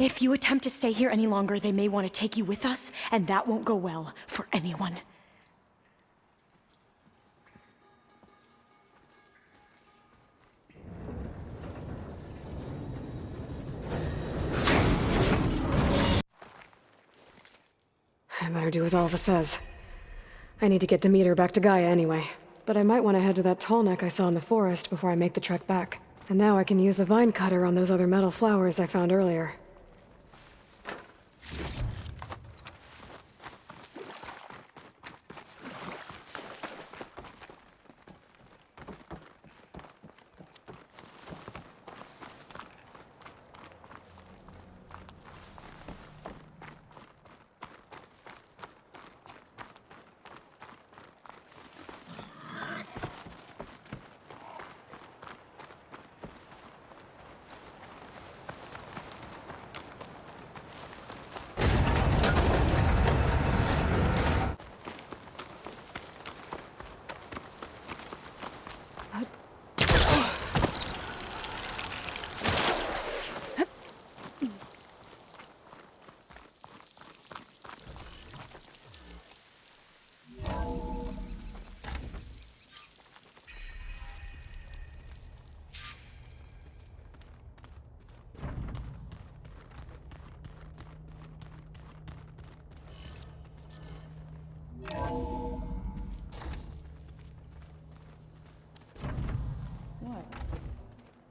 If you attempt to stay here any longer, they may want to take you with us, and that won't go well for anyone. I better do as Alva says. I need to get Demeter back to Gaia anyway. But I might want to head to that tall neck I saw in the forest before I make the trek back. And now I can use the vine cutter on those other metal flowers I found earlier.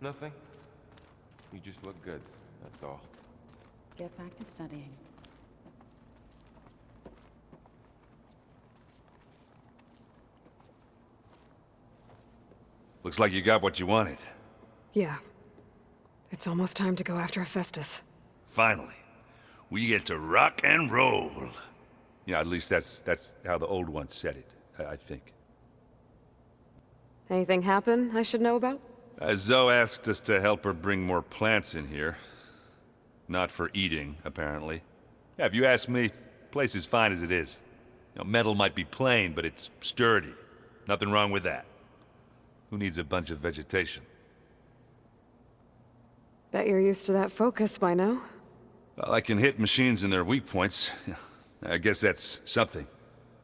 Nothing. You just look good, that's all. Get back to studying. Looks like you got what you wanted. Yeah. It's almost time to go after Hephaestus. Finally. We get to rock and roll. Yeah, at least that's how the old one said it, I think. Anything happen I should know about? Zoe asked us to help her bring more plants in here. Not for eating, apparently. Yeah, if you ask me, the place is fine as it is. You know, metal might be plain, but it's sturdy. Nothing wrong with that. Who needs a bunch of vegetation? Bet you're used to that focus by now. Well, I can hit machines in their weak points. I guess that's something.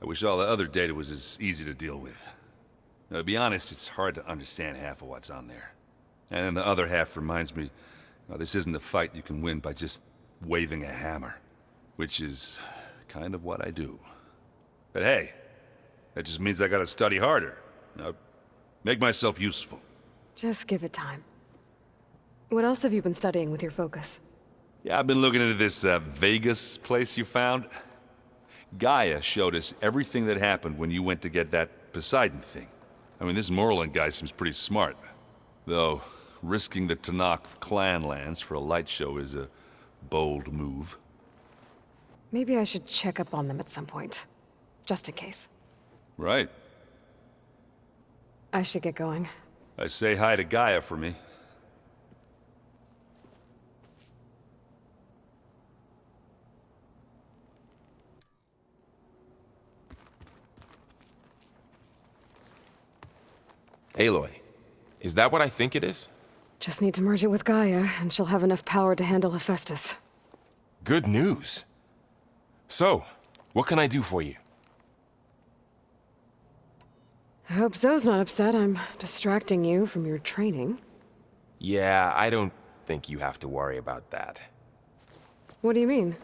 I wish all the other data was as easy to deal with. Now, to be honest, it's hard to understand half of what's on there. And then the other half reminds me, this isn't a fight you can win by just waving a hammer. Which is kind of what I do. But hey, that just means I gotta study harder. Make myself useful. Just give it time. What else have you been studying with your focus? Yeah, I've been looking into this Vegas place you found. Gaia showed us everything that happened when you went to get that Poseidon thing. I mean, this Morlund guy seems pretty smart. Though, risking the Tanakh clan lands for a light show is a bold move. Maybe I should check up on them at some point. Just in case. Right. I should get going. Say hi to Gaia for me. Aloy, is that what I think it is? Just need to merge it with Gaia, and she'll have enough power to handle Hephaestus. Good news. So, what can I do for you? I hope Zoe's not upset I'm distracting you from your training. Yeah, I don't think you have to worry about that. What do you mean?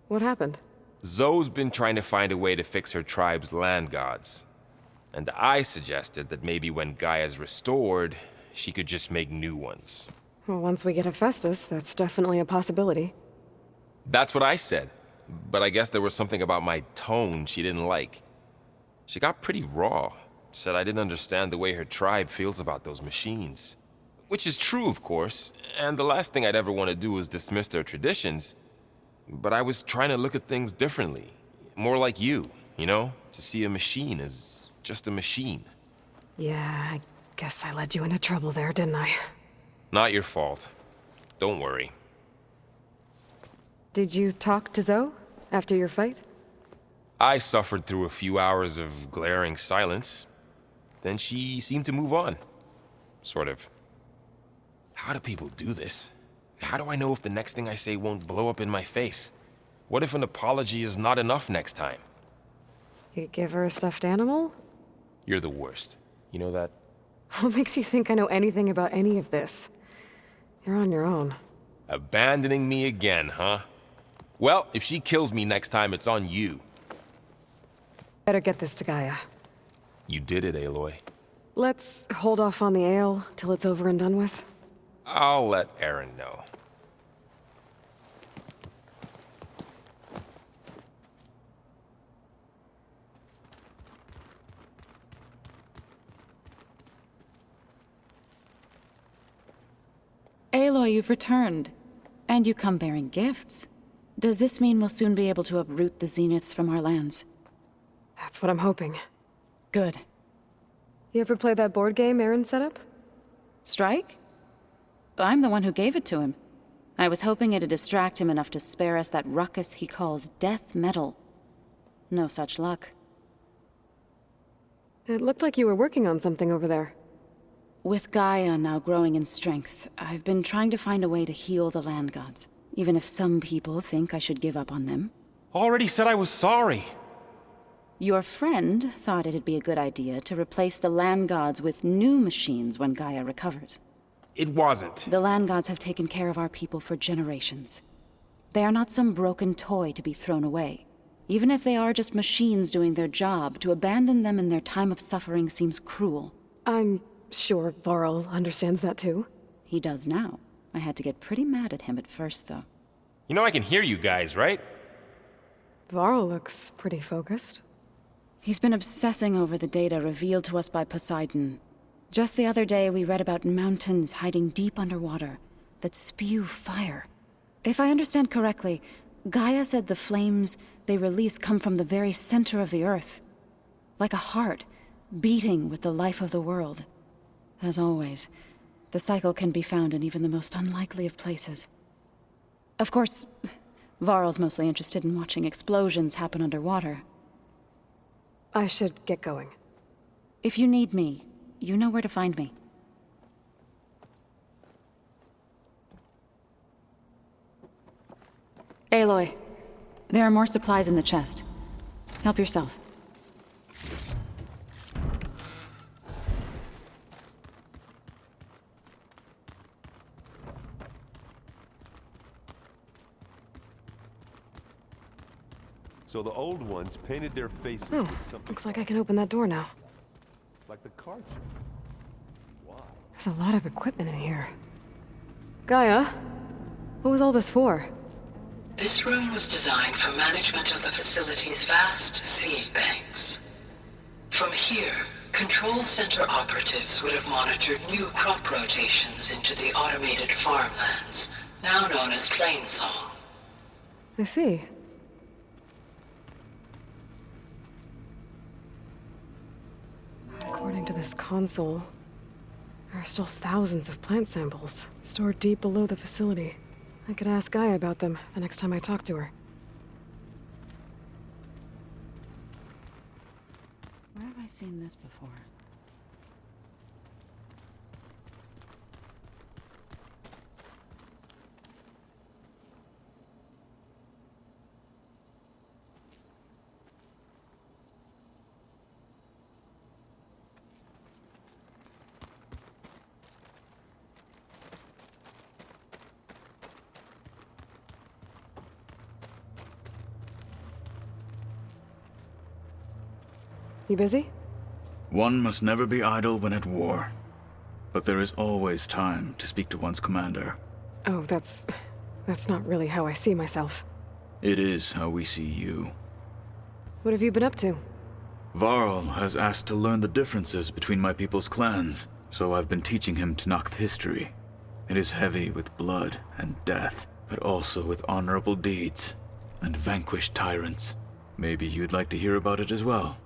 What happened? Zoe's been trying to find a way to fix her tribe's land gods. And I suggested that maybe when Gaia's restored, she could just make new ones. Well, once we get Hephaestus, that's definitely a possibility. That's what I said. But I guess there was something about my tone she didn't like. She got pretty raw. Said I didn't understand the way her tribe feels about those machines. Which is true, of course, and the last thing I'd ever want to do is dismiss their traditions. But I was trying to look at things differently. More like you know? To see a machine as just a machine. Yeah, I guess I led you into trouble there, didn't I? Not your fault. Don't worry. Did you talk to Zoe after your fight? I suffered through a few hours of glaring silence. Then she seemed to move on. Sort of. How do people do this? How do I know if the next thing I say won't blow up in my face? What if an apology is not enough next time? You give her a stuffed animal? You're the worst. You know that? What makes you think I know anything about any of this? You're on your own. Abandoning me again, huh? Well, if she kills me next time, it's on you. Better get this to Gaia. You did it, Aloy. Let's hold off on the ale till it's over and done with. I'll let Aaron know. Aloy, you've returned. And you come bearing gifts. Does this mean we'll soon be able to uproot the Zeniths from our lands? That's what I'm hoping. Good. You ever play that board game Aaron set up? Strike? I'm the one who gave it to him. I was hoping it'd distract him enough to spare us that ruckus he calls death metal. No such luck. It looked like you were working on something over there. With Gaia now growing in strength, I've been trying to find a way to heal the land gods, even if some people think I should give up on them. Already said I was sorry. Your friend thought it'd be a good idea to replace the land gods with new machines when Gaia recovers. It wasn't. The land gods have taken care of our people for generations. They are not some broken toy to be thrown away. Even if they are just machines doing their job, to abandon them in their time of suffering seems cruel. I'm sure Varl understands that too. He does now. I had to get pretty mad at him at first, though. You know I can hear you guys, right? Varl looks pretty focused. He's been obsessing over the data revealed to us by Poseidon. Just the other day, we read about mountains hiding deep underwater that spew fire. If I understand correctly, Gaia said the flames they release come from the very center of the Earth. Like a heart, beating with the life of the world. As always, the cycle can be found in even the most unlikely of places. Of course, Varl's mostly interested in watching explosions happen underwater. I should get going. If you need me, you know where to find me. Aloy, there are more supplies in the chest. Help yourself. So the old ones painted their faces Oh, with something looks like I can open that door now. like the card show. Why? There's a lot of equipment in here. Gaia, what was all this for? This room was designed for management of the facility's vast seed banks. From here, control center operatives would have monitored new crop rotations into the automated farmlands, now known as Plainsong. I see. According to this console, there are still thousands of plant samples stored deep below the facility. I could ask Gaia about them the next time I talk to her. Where have I seen this before? You busy? One must never be idle when at war. But there is always time to speak to one's commander. Oh, that's not really how I see myself. It is how we see you. What have you been up to? Varl has asked to learn the differences between my people's clans, so I've been teaching him Tenakth history. It is heavy with blood and death, but also with honorable deeds and vanquished tyrants. Maybe you'd like to hear about it as well,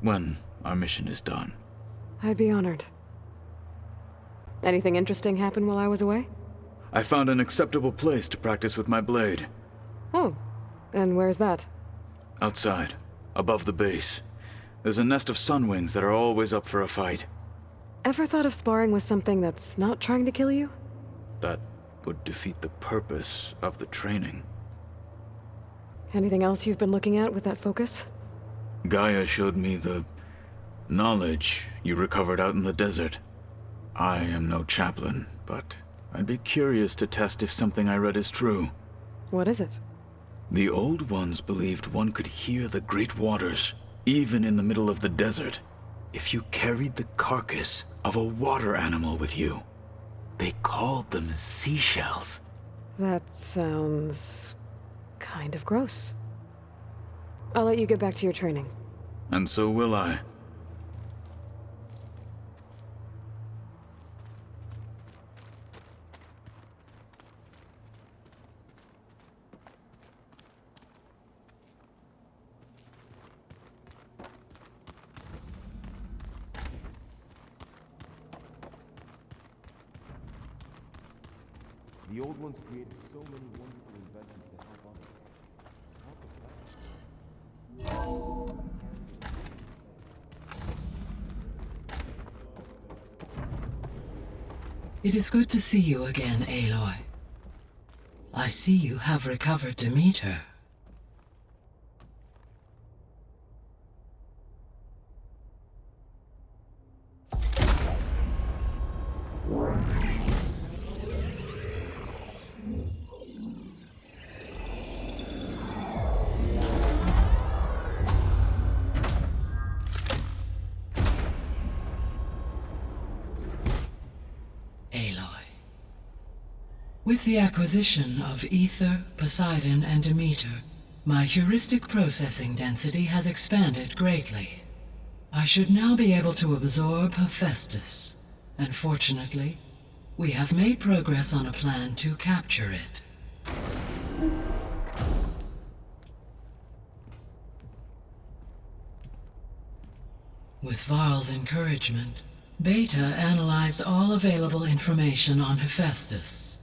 when our mission is done. I'd be honored. Anything interesting happen while I was away? I found an acceptable place to practice with my blade. Oh, and where's that? Outside, above the base. There's a nest of sunwings that are always up for a fight. Ever thought of sparring with something that's not trying to kill you? That would defeat the purpose of the training. Anything else you've been looking at with that focus? Gaia showed me the knowledge you recovered out in the desert. I am no chaplain, but I'd be curious to test if something I read is true. What is it? The Old Ones believed one could hear the great waters, even in the middle of the desert, if you carried the carcass of a water animal with you. They called them seashells. That sounds kind of gross. I'll let you get back to your training. And so will I. The old ones created so many wonderful inventions to help others. It is good to see you again, Aloy. I see you have recovered Demeter. With the acquisition of Ether, Poseidon, and Demeter, my heuristic processing density has expanded greatly. I should now be able to absorb Hephaestus, and fortunately, we have made progress on a plan to capture it. With Varl's encouragement, Beta analyzed all available information on Hephaestus.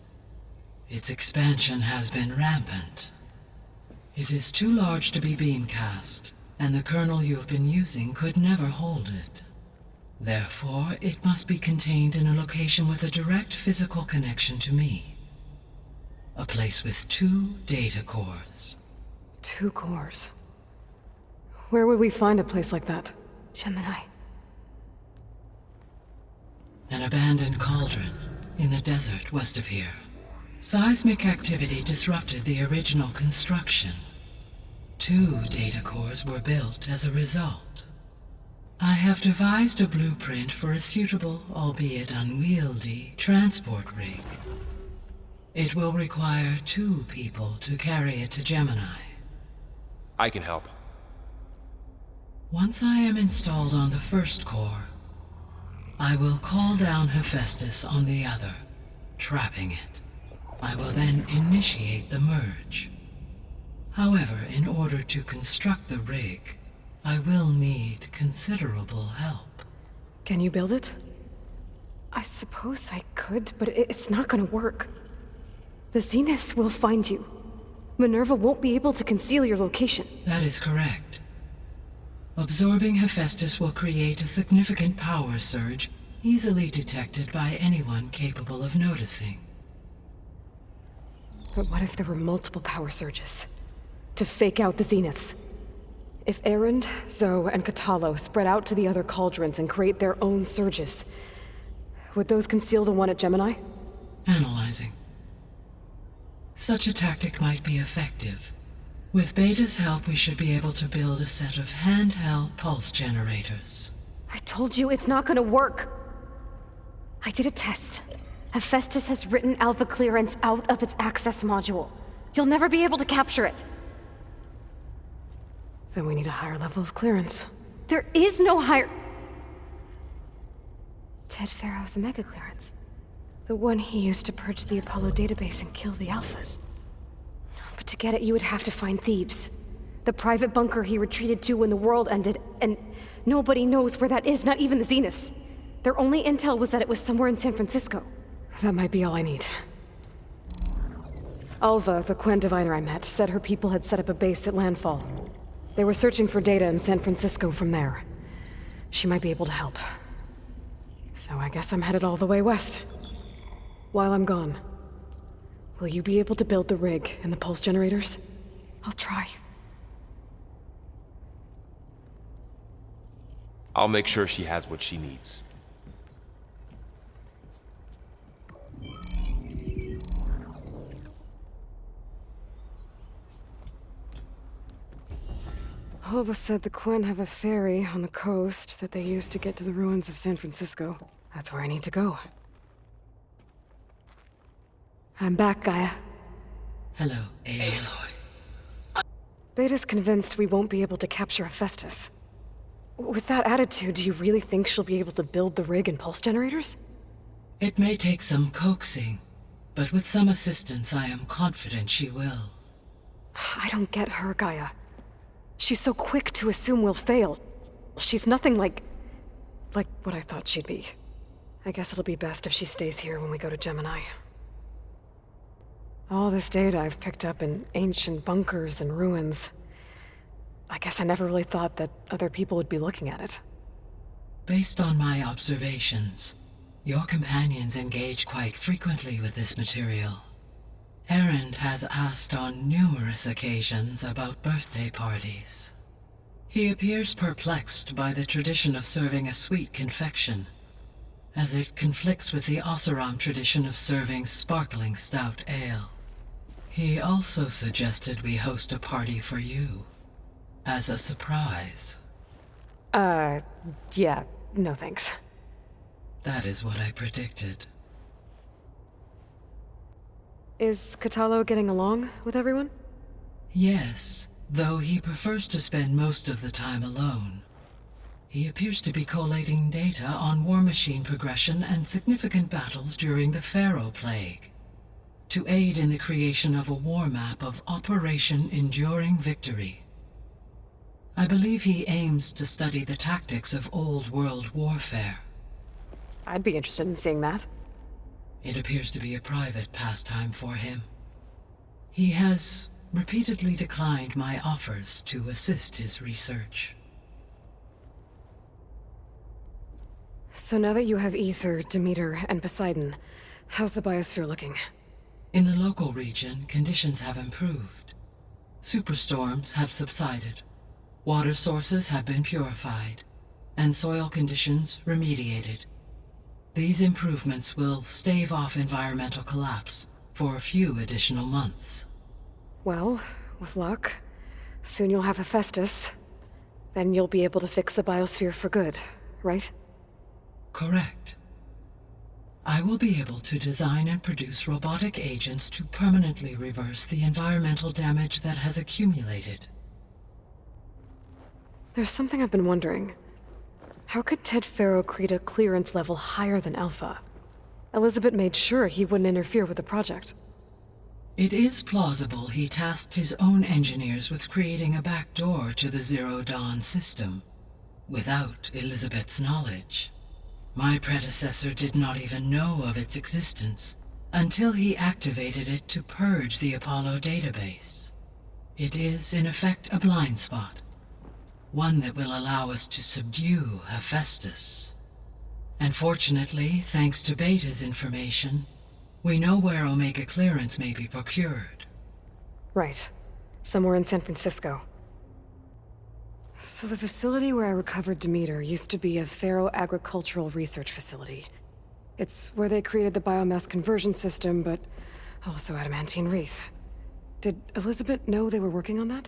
Its expansion has been rampant. It is too large to be beamcast, and the kernel you have been using could never hold it. Therefore, it must be contained in a location with a direct physical connection to me. A place with 2 data cores. 2 cores? Where would we find a place like that? Gemini. An abandoned cauldron in the desert west of here. Seismic activity disrupted the original construction. 2 data cores were built as a result. I have devised a blueprint for a suitable, albeit unwieldy, transport rig. It will require 2 people to carry it to Gemini. I can help. Once I am installed on the first core, I will call down Hephaestus on the other, trapping it. I will then initiate the merge. However, in order to construct the rig, I will need considerable help. Can you build it? I suppose I could, but it's not gonna work. The Zeniths will find you. Minerva won't be able to conceal your location. That is correct. Absorbing Hephaestus will create a significant power surge, easily detected by anyone capable of noticing. But what if there were multiple power surges? To fake out the Zeniths? If Erend, Zoe, and Katalo spread out to the other cauldrons and create their own surges, would those conceal the one at Gemini? Analyzing. Such a tactic might be effective. With Beta's help, we should be able to build a set of handheld pulse generators. I told you it's not gonna work! I did a test. Hephaestus has written Alpha clearance out of its access module. You'll never be able to capture it. Then we need a higher level of clearance. There is no higher... Ted Pharaoh's Omega clearance. The one he used to purge the Apollo database and kill the Alphas. But to get it, you would have to find Thebes. The private bunker he retreated to when the world ended, and nobody knows where that is, not even the Zeniths. Their only intel was that it was somewhere in San Francisco. That might be all I need. Alva, the Quen diviner I met, said her people had set up a base at landfall. They were searching for data in San Francisco from there. She might be able to help. So I guess I'm headed all the way west. While I'm gone, Will you be able to build the rig and the pulse generators? I'll try. I'll make sure she has what she needs. Hova said the Quen have a ferry on the coast that they use to get to the ruins of San Francisco. That's where I need to go. I'm back, Gaia. Hello, Aloy. Beta's convinced we won't be able to capture Hephaestus. With that attitude, do you really think she'll be able to build the rig and pulse generators? It may take some coaxing, but with some assistance, I am confident she will. I don't get her, Gaia. She's so quick to assume we'll fail. She's nothing like what I thought she'd be. I guess it'll be best if she stays here when we go to Gemini. All this data I've picked up in ancient bunkers and ruins. I guess I never really thought that other people would be looking at it. Based on my observations, your companions engage quite frequently with this material. Erend has asked on numerous occasions about birthday parties. He appears perplexed by the tradition of serving a sweet confection, as it conflicts with the Oseram tradition of serving sparkling stout ale. He also suggested we host a party for you, as a surprise. Yeah, no thanks. That is what I predicted. Is Catalo getting along with everyone? Yes, though he prefers to spend most of the time alone. He appears to be collating data on war machine progression and significant battles during the Pharaoh Plague, to aid in the creation of a war map of Operation Enduring Victory. I believe he aims to study the tactics of Old World warfare. I'd be interested in seeing that. It appears to be a private pastime for him. He has repeatedly declined my offers to assist his research. So now that you have Ether, Demeter, and Poseidon, how's the biosphere looking? In the local region, conditions have improved. Superstorms have subsided. Water sources have been purified, and soil conditions remediated. These improvements will stave off environmental collapse for a few additional months. Well, with luck, soon you'll have Hephaestus. Then you'll be able to fix the biosphere for good, right? Correct. I will be able to design and produce robotic agents to permanently reverse the environmental damage that has accumulated. There's something I've been wondering. How could Ted Faro create a clearance level higher than Alpha? Elizabeth made sure he wouldn't interfere with the project. It is plausible he tasked his own engineers with creating a backdoor to the Zero Dawn system, without Elizabeth's knowledge. My predecessor did not even know of its existence until he activated it to purge the Apollo database. It is, in effect, a blind spot. One that will allow us to subdue Hephaestus. And fortunately, thanks to Beta's information, we know where Omega clearance may be procured. Right. Somewhere in San Francisco. So the facility where I recovered Demeter used to be a Faro agricultural research facility. It's where they created the biomass conversion system, but also adamantine wreath. Did Elizabeth know they were working on that?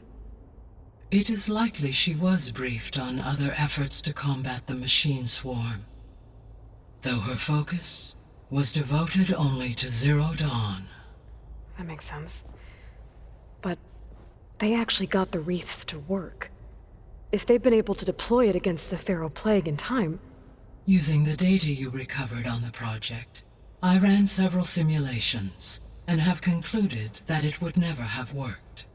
It is likely she was briefed on other efforts to combat the machine swarm, though her focus was devoted only to Zero Dawn. That makes sense. But they actually got the wreaths to work. If they've been able to deploy it against the Pharaoh Plague in time... Using the data you recovered on the project, I ran several simulations and have concluded that it would never have worked.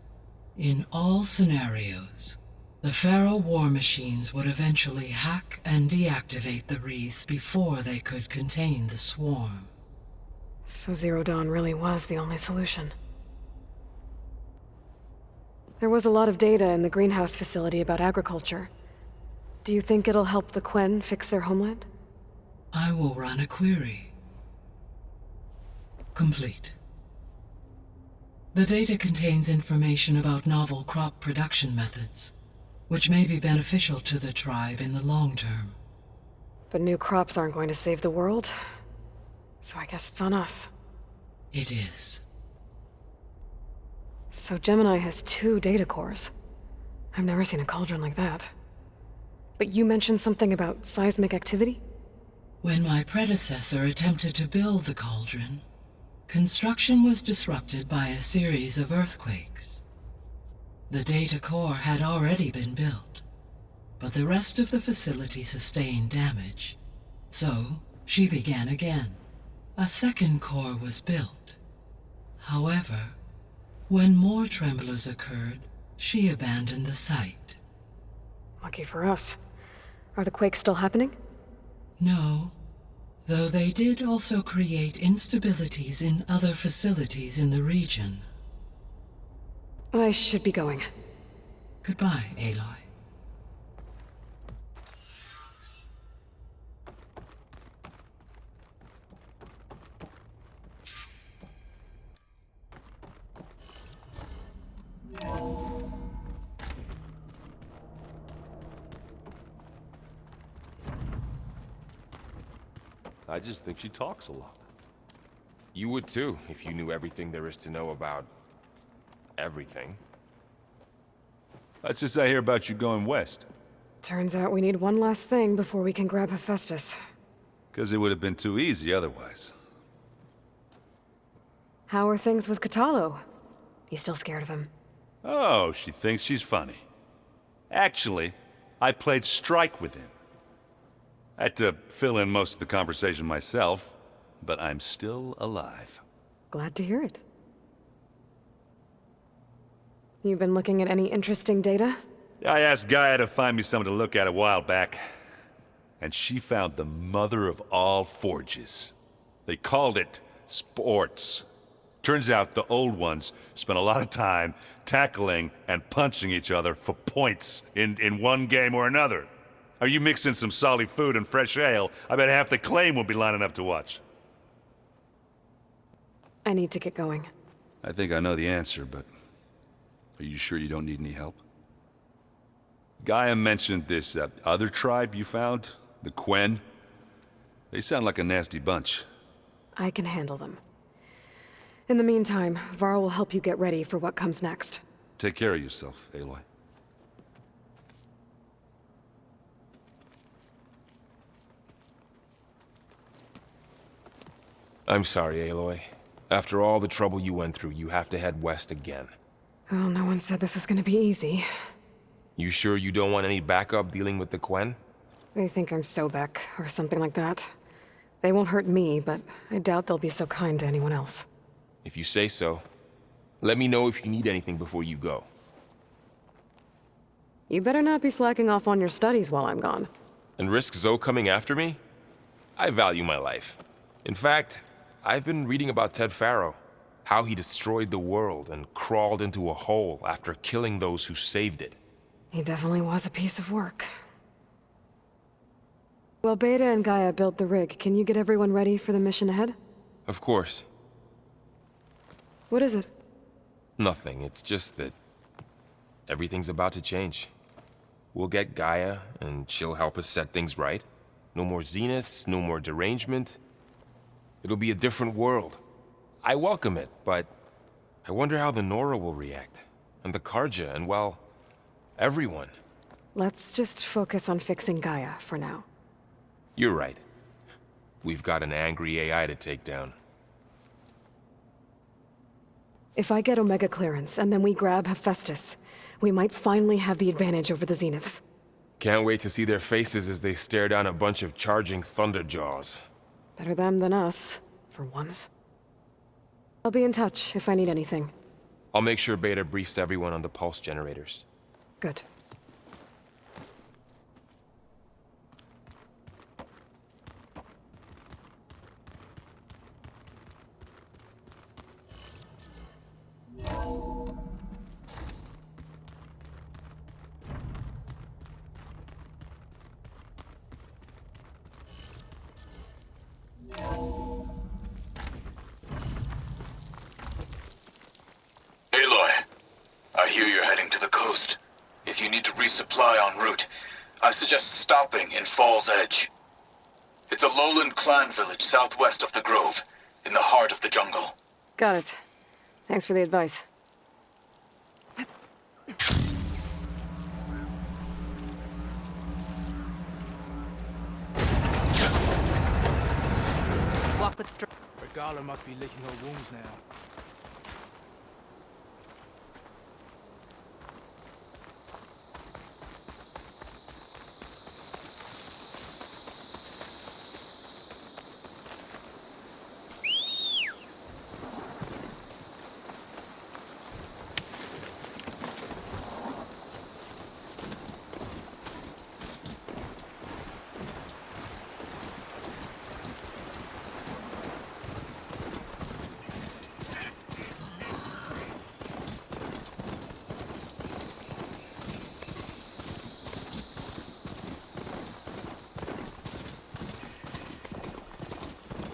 In all scenarios, the Pharaoh war machines would eventually hack and deactivate the wreath before they could contain the swarm. So Zero Dawn really was the only solution. There was a lot of data in the greenhouse facility about agriculture. Do you think it'll help the Quen fix their homeland? I will run a query. Complete. The data contains information about novel crop production methods, which may be beneficial to the tribe in the long term. But new crops aren't going to save the world. So I guess it's on us. It is. So Gemini has 2 data cores. I've never seen a cauldron like that. But you mentioned something about seismic activity? When my predecessor attempted to build the cauldron, construction was disrupted by a series of earthquakes. The data core had already been built, but the rest of the facility sustained damage. So, she began again. A second core was built. However, when more tremblers occurred, she abandoned the site. Lucky for us. Are the quakes still happening? No, though they did also create instabilities in other facilities in the region. I should be going. Goodbye, Aloy. I just think she talks a lot. You would too, if you knew everything there is to know about... everything. That's just I hear about you going west. Turns out we need one last thing before we can grab Hephaestus. Because it would have been too easy otherwise. How are things with Katalo? You still scared of him? Oh, she thinks she's funny. Actually, I played strike with him. I had to fill in most of the conversation myself, but I'm still alive. Glad to hear it. You've been looking at any interesting data? I asked Gaia to find me something to look at a while back, and she found the mother of all forges. They called it sports. Turns out the old ones spent a lot of time tackling and punching each other for points in one game or another. Are you mixing some solid food and fresh ale? I bet half the claim will be lining up to watch. I need to get going. I think I know the answer, but are you sure you don't need any help? Gaia mentioned this other tribe you found, the Quen. They sound like a nasty bunch. I can handle them. In the meantime, Varl will help you get ready for what comes next. Take care of yourself, Aloy. I'm sorry, Aloy. After all the trouble you went through, you have to head west again. Well, no one said this was gonna be easy. You sure you don't want any backup dealing with the Quen? They think I'm Sobek, or something like that. They won't hurt me, but I doubt they'll be so kind to anyone else. If you say so. Let me know if you need anything before you go. You better not be slacking off on your studies while I'm gone. And risk Zoe coming after me? I value my life. In fact, I've been reading about Ted Faro. How he destroyed the world and crawled into a hole after killing those who saved it. He definitely was a piece of work. Well, Beta and Gaia built the rig. Can you get everyone ready for the mission ahead? Of course. What is it? Nothing. It's just that everything's about to change. We'll get Gaia, and she'll help us set things right. No more zeniths, no more derangement. It'll be a different world. I welcome it, but I wonder how the Nora will react. And the Karja, and well, everyone. Let's just focus on fixing Gaia for now. You're right. We've got an angry AI to take down. If I get Omega clearance, and then we grab Hephaestus, we might finally have the advantage over the Zeniths. Can't wait to see their faces as they stare down a bunch of charging Thunderjaws. Better them than us, for once. I'll be in touch if I need anything. I'll make sure Beta briefs everyone on the pulse generators. Good. the coast. If you need to resupply en route, I suggest stopping in Fall's Edge. It's a lowland clan village southwest of the Grove, in the heart of the jungle. Got it. Thanks for the advice. Walk with strength. Regala must be licking her wounds now.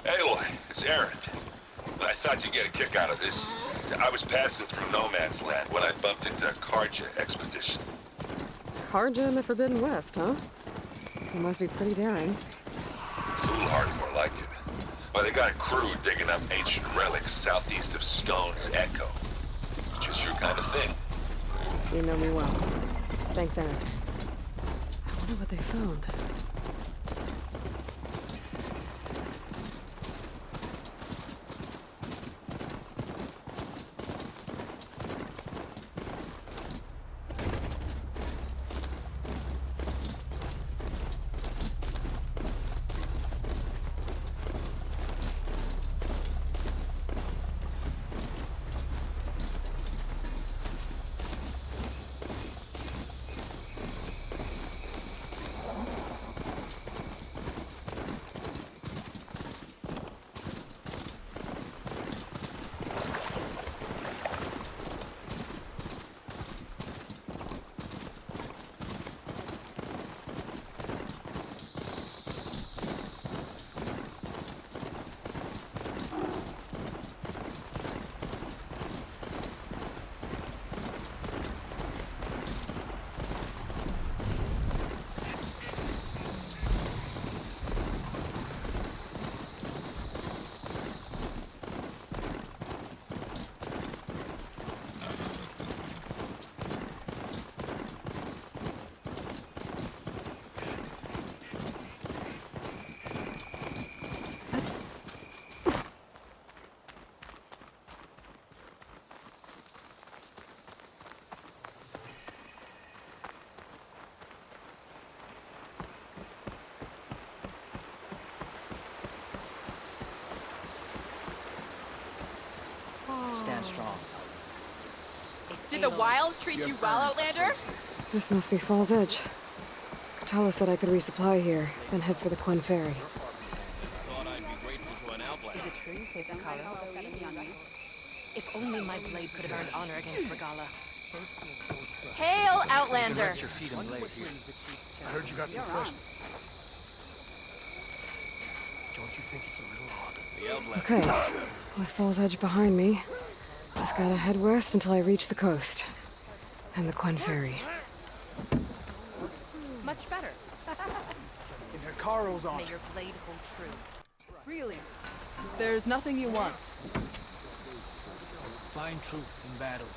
Aloy, it's Aaron. I thought you'd get a kick out of this. I was passing through No Man's Land when I bumped into a Karja expedition. Karja in the Forbidden West, huh? It must be pretty daring. Foolhardy, more like it. Well, they got a crew digging up ancient relics southeast of Stone's Echo. Just your kind of thing. You know me well. Thanks, Aaron. I wonder what they found. Stand strong. Did the wilds treat you well, Outlander? This must be Fall's Edge. Katala said I could resupply here, then head for the Quen Ferry. Is it true you saved Akara? If only my blade could have earned honor against Regala. Hail, Outlander! Rest your feet and blade here. I heard you got some questions. Don't you think it's a little odd? Okay, with Fall's Edge behind me, just gotta head west until I reach the coast. And the Quen Ferry. Much better. And her Carl's on. May your blade hold true. Really? There's nothing you want. Find truth in battle.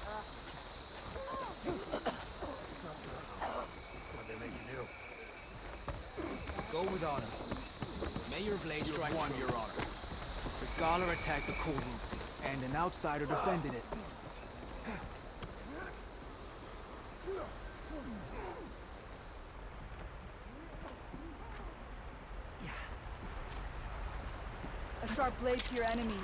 What they make you do? Go with honor. May your blade strike true. Your honor. The Gala attacked the coal route, and an outsider defended it. A sharp blade to your enemies.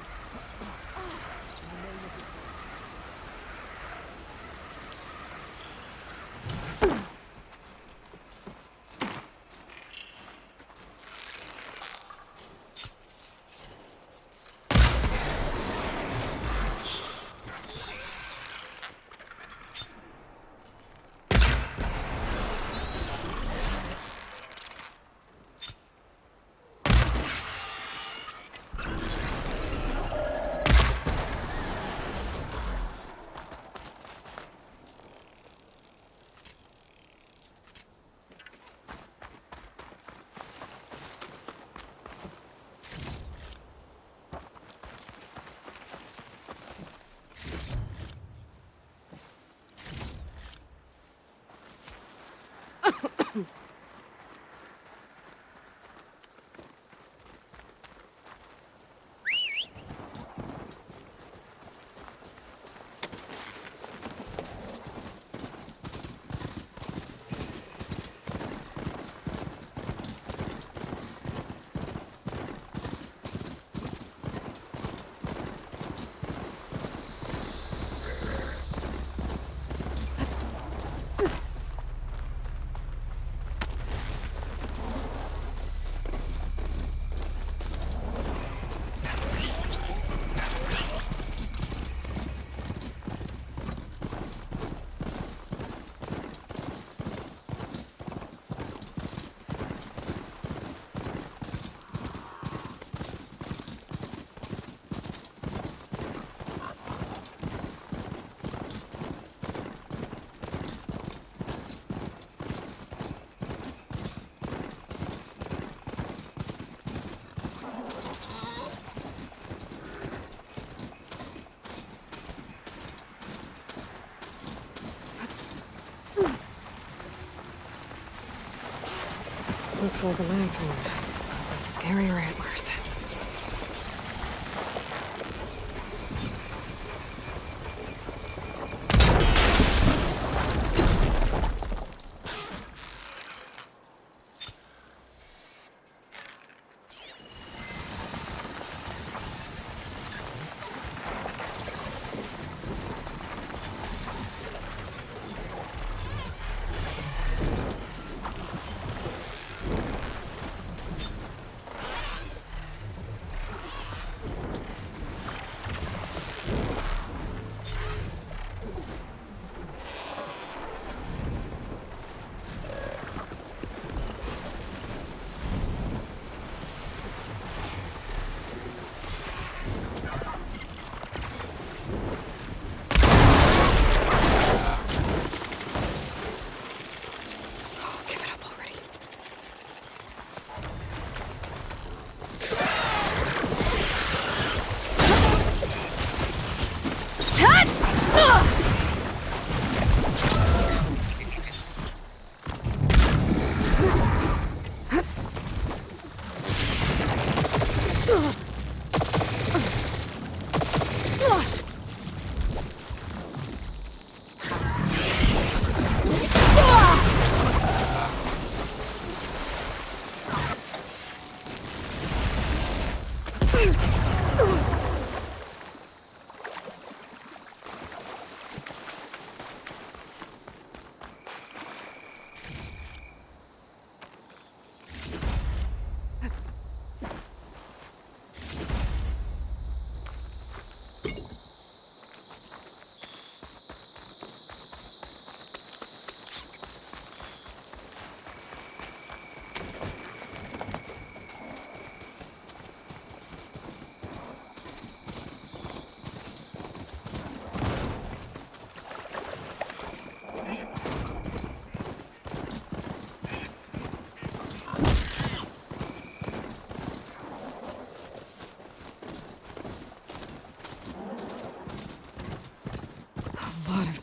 Looks like a lance horn, with scarier antlers.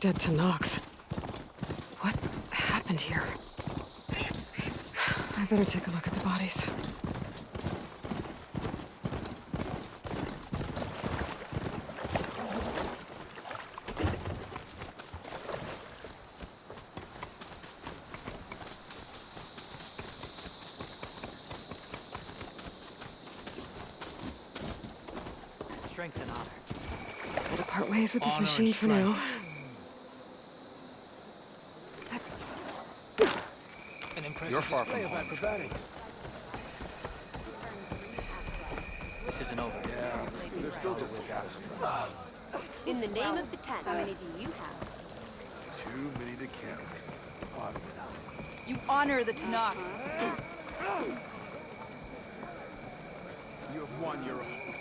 Dead to Nox. What happened here? I better take a look at the bodies. Strength and honor. Gotta part ways with this Honor and machine for now. strength. You're far from home. Acrobatics. This isn't over. Yeah, there's still just In the name of the ten, how many do you have? Too many to count. You honor the Tanakh. You have won your own.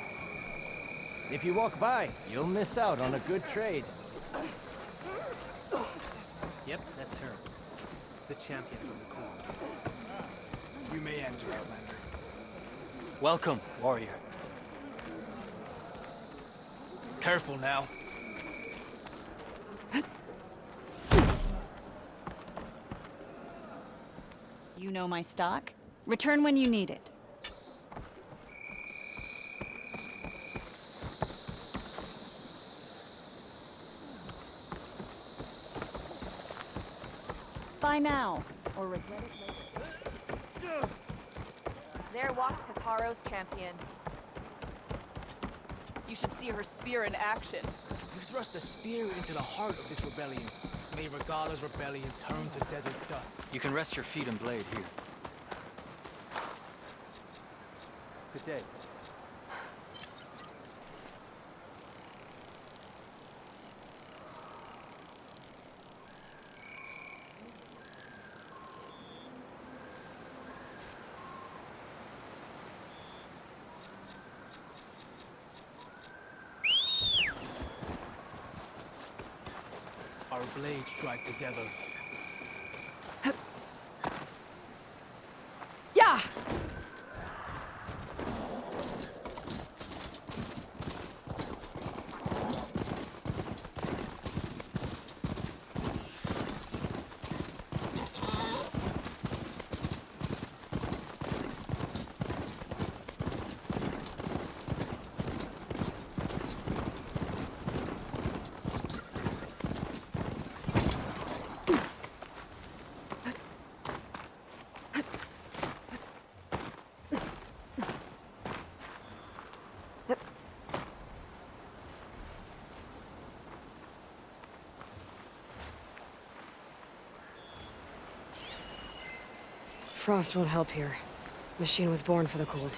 If you walk by, you'll miss out on a good trade. Yep, that's her. The champion from the cause. You may enter, Outlander. Welcome, warrior. Careful now. You know my stock? Return when you need it. Buy now, or regret it later. There walks Hikaru's champion. You should see her spear in action. You thrust a spear into the heart of this rebellion. May Regala's rebellion turn to desert dust. You can rest your feet and blade here. Good day. Our blades strike together. Yeah! Frost won't help here. Machine was born for the cold.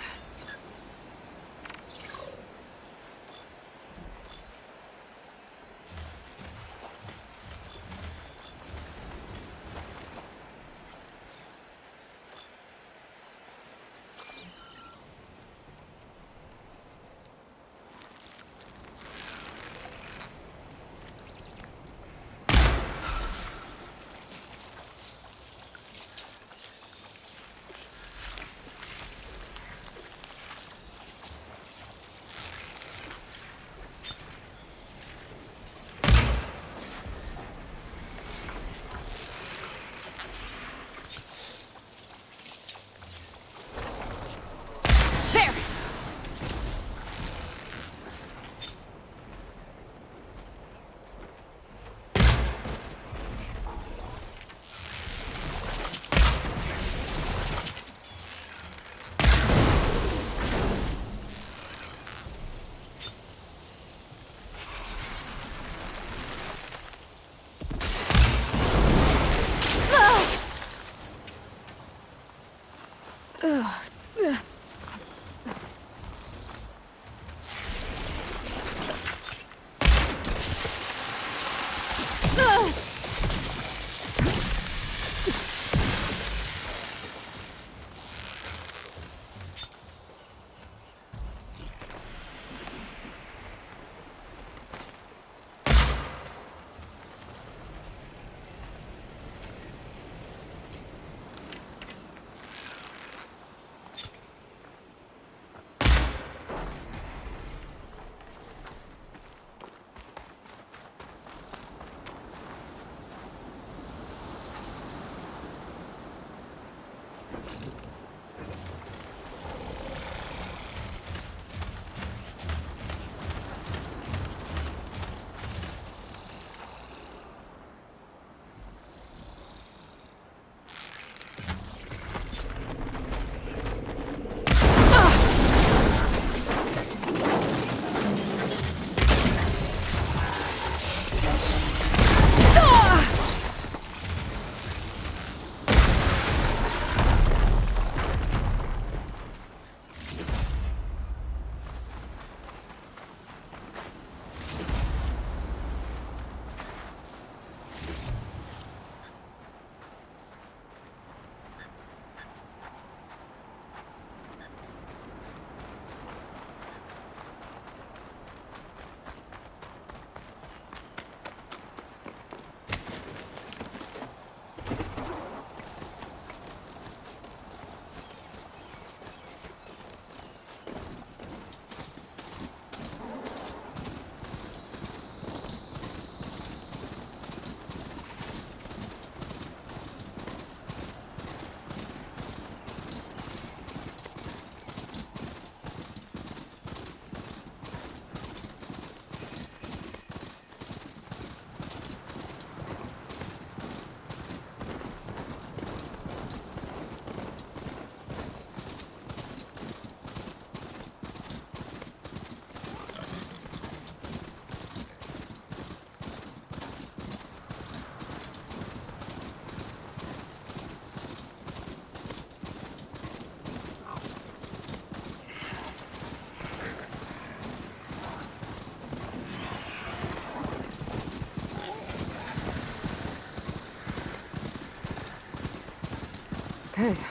Okay,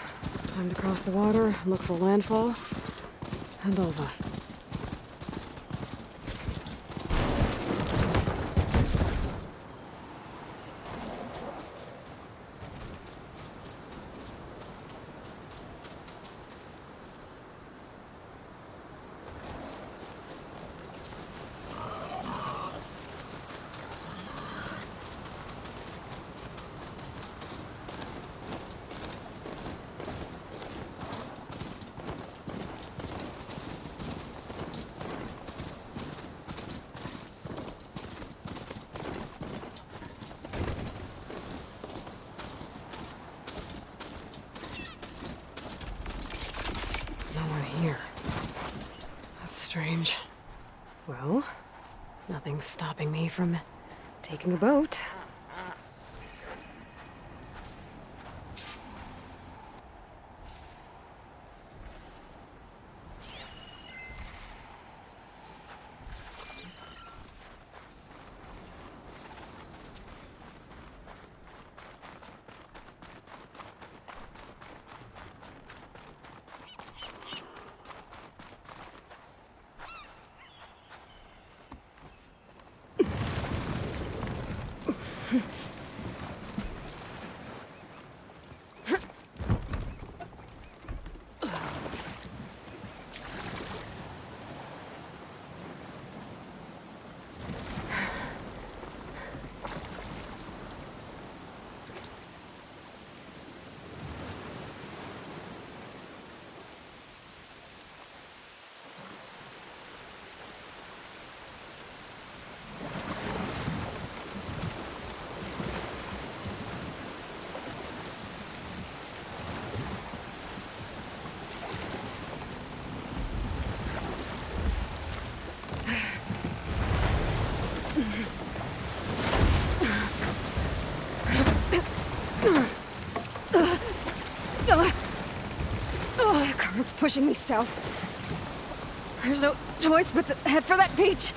time to cross the water, look for landfall, and over. No one here. That's strange. Well, nothing's stopping me from taking a boat. The current's pushing me south. There's no choice but to head for that beach.